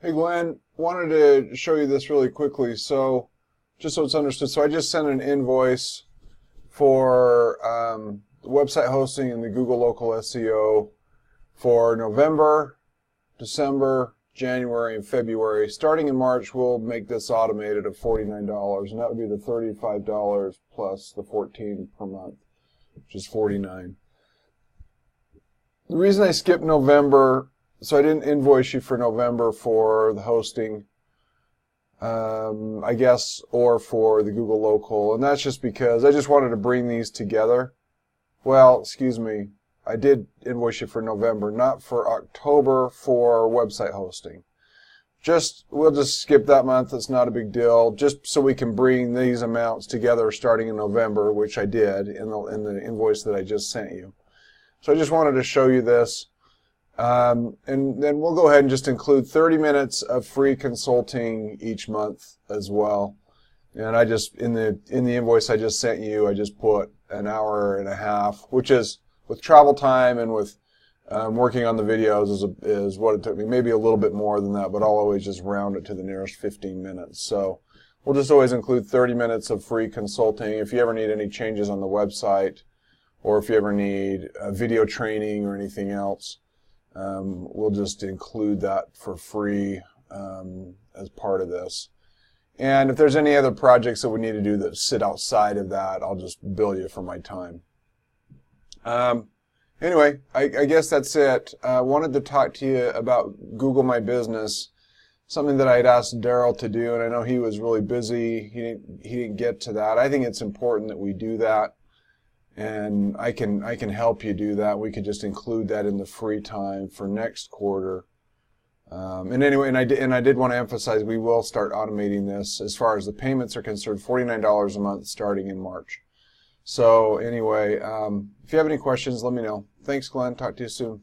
Hey Glenn, wanted to show you this really quickly. So, just so it's understood, so I just sent an invoice for the website hosting and the Google Local SEO for November, December, January, and February. Starting in March, we'll make this automated at $49, and that would be the $35 plus the $14 per month, which is $49. The reason I skipped November, so I didn't invoice you for November for the hosting, I guess, or for the Google Local, and that's just because I just wanted to bring these together. Well, excuse me, I did invoice you for November, not for October for website hosting. We'll just skip that month, it's not a big deal, just so we can bring these amounts together starting in November, which I did in the invoice that I just sent you. So I just wanted to show you this. And then we'll go ahead and just include 30 minutes of free consulting each month as well. And I just, in the invoice I just sent you, I just put an hour and a half, which is with travel time and with working on the videos is what it took me. Maybe a little bit more than that, but I'll always just round it to the nearest 15 minutes. So we'll just always include 30 minutes of free consulting. If you ever need any changes on the website, or if you ever need video training or anything else, we'll just include that for free as part of this. And if there's any other projects that we need to do that sit outside of that, I'll just bill you for my time. Anyway, I guess that's it. I wanted to talk to you about Google My Business, something that I had asked Daryl to do, and I know he was really busy. He didn't get to that. I think it's important that we do that. And I can help you do that. We could just include that in the free time for next quarter. And anyway, and I did want to emphasize we will start automating this as far as the payments are concerned. $49 a month starting in March. So anyway, if you have any questions, let me know. Thanks, Glenn. Talk to you soon.